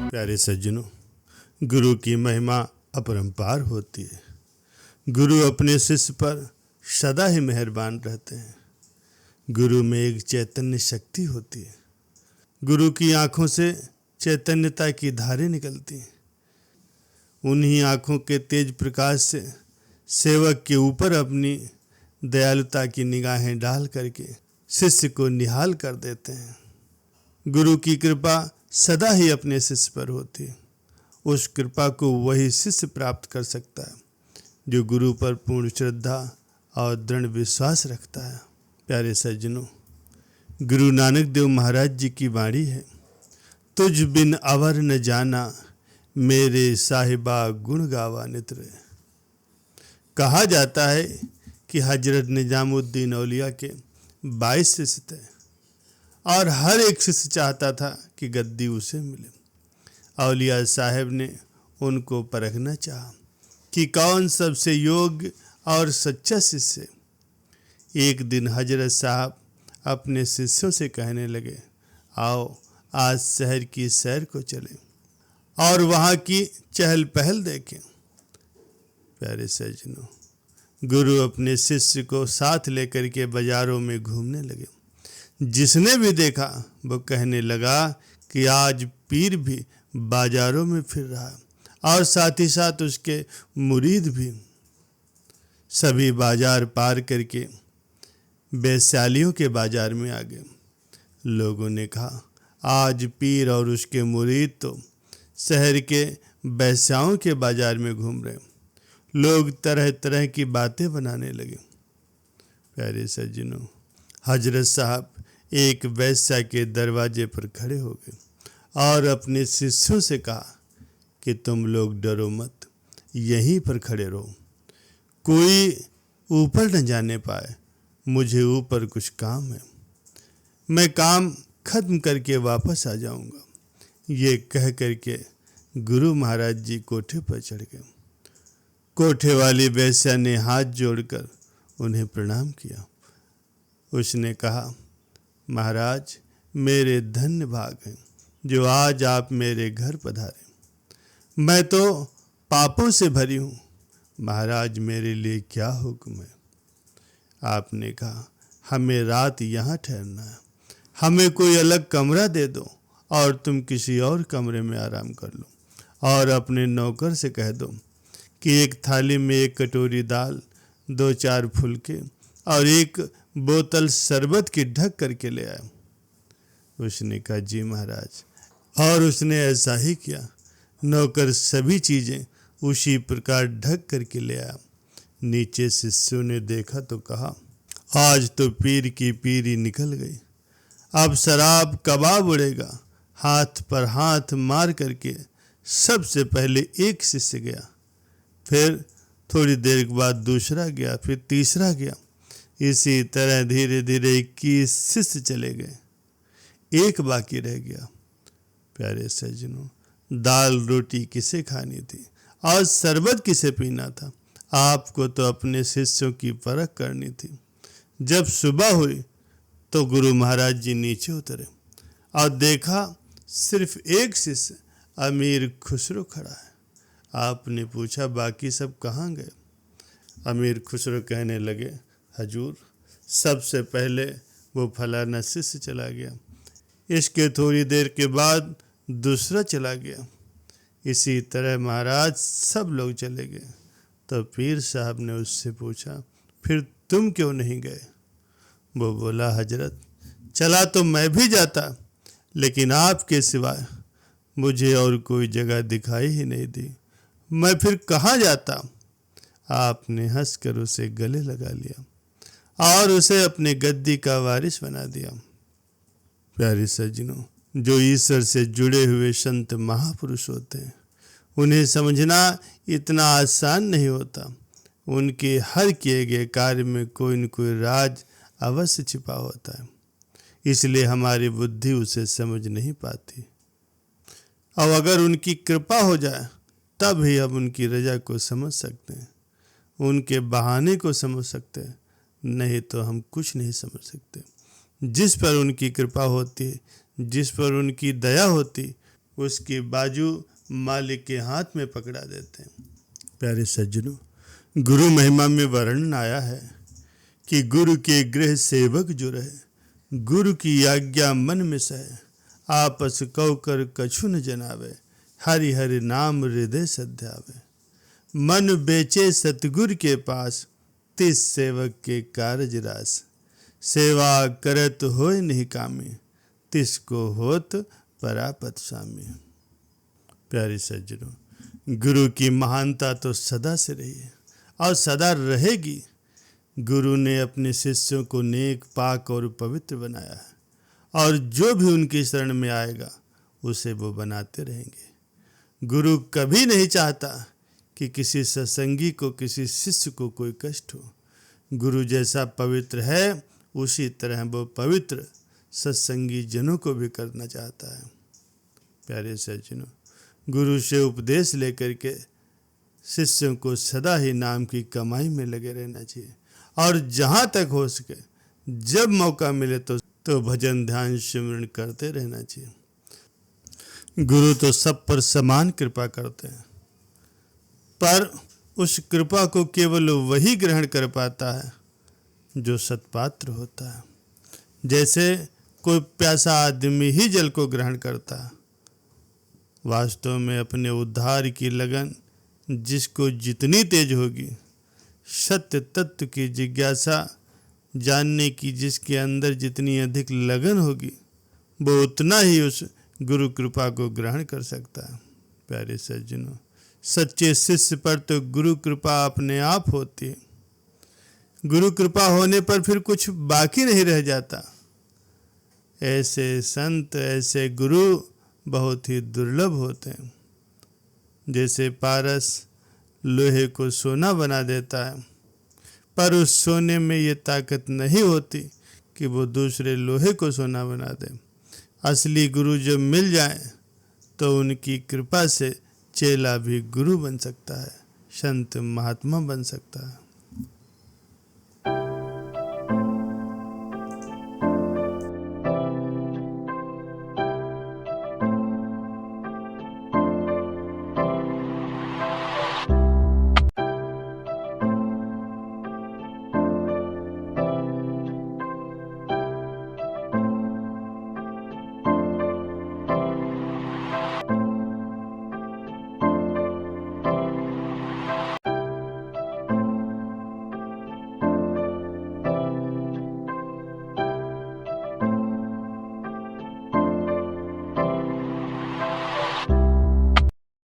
प्यारे सज्जनों, गुरु की महिमा अपरंपार होती है। गुरु अपने शिष्य पर सदा ही मेहरबान रहते हैं। गुरु में एक चैतन्य शक्ति होती है। गुरु की आंखों से चैतन्यता की धारें निकलती हैं। उन्हीं आंखों के तेज प्रकाश से सेवक के ऊपर अपनी दयालुता की निगाहें डाल करके शिष्य को निहाल कर देते हैं। गुरु की कृपा सदा ही अपने शिष्य पर होती है। उस कृपा को वही शिष्य प्राप्त कर सकता है जो गुरु पर पूर्ण श्रद्धा और दृढ़ विश्वास रखता है। प्यारे सज्जनों, गुरु नानक देव महाराज जी की वाणी है, तुझ बिन अवर न जाना, मेरे साहिबा गुण गावा नित्र। कहा जाता है कि हजरत निजामुद्दीन औलिया के 22 शिष्य थे और हर एक शिष्य चाहता था कि गद्दी उसे मिले। औलिया साहब ने उनको परखना चाहा कि कौन सबसे योग्य और सच्चा शिष्य है। एक दिन हजरत साहब अपने शिष्यों से कहने लगे, आओ आज शहर की सैर को चलें और वहाँ की चहल पहल देखें। प्यारे सज्जनों, गुरु अपने शिष्य को साथ लेकर के बाजारों में घूमने लगे। जिसने भी देखा वो कहने लगा कि आज पीर भी बाजारों में फिर रहा है और साथ ही साथ उसके मुरीद भी। सभी बाजार पार करके वैशालियों के बाजार में आ गए। लोगों ने कहा, आज पीर और उसके मुरीद तो शहर के वैश्याओं के बाजार में घूम रहे। लोग तरह तरह की बातें बनाने लगे। प्यारे सज्जनों, हजरत साहब एक वैश्या के दरवाजे पर खड़े हो गए और अपने शिष्यों से कहा कि तुम लोग डरो मत, यहीं पर खड़े रहो, कोई ऊपर न जाने पाए। मुझे ऊपर कुछ काम है, मैं काम खत्म करके वापस आ जाऊंगा। ये कह करके गुरु महाराज जी कोठे पर चढ़ गए। कोठे वाली वैश्या ने हाथ जोड़कर उन्हें प्रणाम किया। उसने कहा, महाराज मेरे धन्य भाग हैं जो आज आप मेरे घर पधारे। मैं तो पापों से भरी हूँ, महाराज मेरे लिए क्या हुक्म है। आपने कहा, हमें रात यहाँ ठहरना है, हमें कोई अलग कमरा दे दो और तुम किसी और कमरे में आराम कर लो। और अपने नौकर से कह दो कि एक थाली में 1 कटोरी दाल, 2-4 फुलके और 1 बोतल शरबत की ढक करके ले आए। उसने कहा, जी महाराज। और उसने ऐसा ही किया। नौकर सभी चीज़ें उसी प्रकार ढक करके ले आया। नीचे शिष्यों ने देखा तो कहा, आज तो पीर की पीरी निकल गई, अब शराब कबाब उड़ेगा। हाथ पर हाथ मार करके सबसे पहले एक शिष्य गया, फिर थोड़ी देर के बाद दूसरा गया, फिर तीसरा गया। इसी तरह धीरे धीरे 21 शिष्य चले गए, एक बाकी रह गया। प्यारे सज्जनों, दाल रोटी किसे खानी थी और शरबत किसे पीना था? आपको तो अपने शिष्यों की परख करनी थी। जब सुबह हुई तो गुरु महाराज जी नीचे उतरे और देखा सिर्फ एक शिष्य अमीर खुसरो खड़ा है। आपने पूछा, बाकी सब कहाँ गए? अमीर खुसरो कहने लगे, हजूर सबसे पहले वो फलाना शिष्य चला गया, इसके थोड़ी देर के बाद दूसरा चला गया, इसी तरह महाराज सब लोग चले गए। तो पीर साहब ने उससे पूछा, फिर तुम क्यों नहीं गए? वो बोला, हजरत चला तो मैं भी जाता, लेकिन आपके सिवाय मुझे और कोई जगह दिखाई ही नहीं दी, मैं फिर कहाँ जाता? आपने हंसकर उसे गले लगा लिया और उसे अपने गद्दी का वारिस बना दिया। प्यारे सज्जनों, जो ईश्वर से जुड़े हुए संत महापुरुष होते हैं, उन्हें समझना इतना आसान नहीं होता। उनके हर किए गए कार्य में कोई न कोई राज अवश्य छिपा होता है, इसलिए हमारी बुद्धि उसे समझ नहीं पाती। और अगर उनकी कृपा हो जाए तब ही हम उनकी रजा को समझ सकते हैं, उनके बहाने को समझ सकते हैं, नहीं तो हम कुछ नहीं समझ सकते। जिस पर उनकी कृपा होती है, जिस पर उनकी दया होती, उसकी बाजू मालिक के हाथ में पकड़ा देते हैं। प्यारे सज्जनों, गुरु महिमा में वर्णन आया है कि गुरु के गृह सेवक जो रहे, गुरु की आज्ञा मन में सहे, आपस कौ कर कछु न जनावे, हरि हरि नाम हृदय सध्यावे। मन बेचे सतगुर के पास, तिस सेवक के कारज रास। सेवा करत होय नहीं कामी, तिसको होत परापत स्वामी। प्यारे सज्जनों, गुरु की महानता तो सदा से रही है और सदा रहेगी। गुरु ने अपने शिष्यों को नेक, पाक और पवित्र बनाया है, और जो भी उनकी शरण में आएगा उसे वो बनाते रहेंगे। गुरु कभी नहीं चाहता कि किसी सत्संगी को, किसी शिष्य को कोई कष्ट हो। गुरु जैसा पवित्र है, उसी तरह वो पवित्र सत्संगी जनों को भी करना चाहता है। प्यारे सज्जनों, गुरु से उपदेश लेकर के शिष्यों को सदा ही नाम की कमाई में लगे रहना चाहिए, और जहाँ तक हो सके जब मौका मिले तो भजन, ध्यान, सिमरन करते रहना चाहिए। गुरु तो सब पर समान कृपा करते हैं, पर उस कृपा को केवल वही ग्रहण कर पाता है जो सत्पात्र होता है। जैसे कोई प्यासा आदमी ही जल को ग्रहण करता है। वास्तव में अपने उद्धार की लगन जिसको जितनी तेज होगी, सत्य तत्व की जिज्ञासा जानने की जिसके अंदर जितनी अधिक लगन होगी, वो उतना ही उस गुरु कृपा को ग्रहण कर सकता है। प्यारे सज्जनों, सच्चे शिष्य पर तो गुरु कृपा अपने आप होती है। गुरु कृपा होने पर फिर कुछ बाकी नहीं रह जाता। ऐसे संत, ऐसे गुरु बहुत ही दुर्लभ होते हैं। जैसे पारस लोहे को सोना बना देता है, पर उस सोने में ये ताकत नहीं होती कि वो दूसरे लोहे को सोना बना दे। असली गुरु जब मिल जाए तो उनकी कृपा से चेला भी गुरु बन सकता है, संत महात्मा बन सकता है।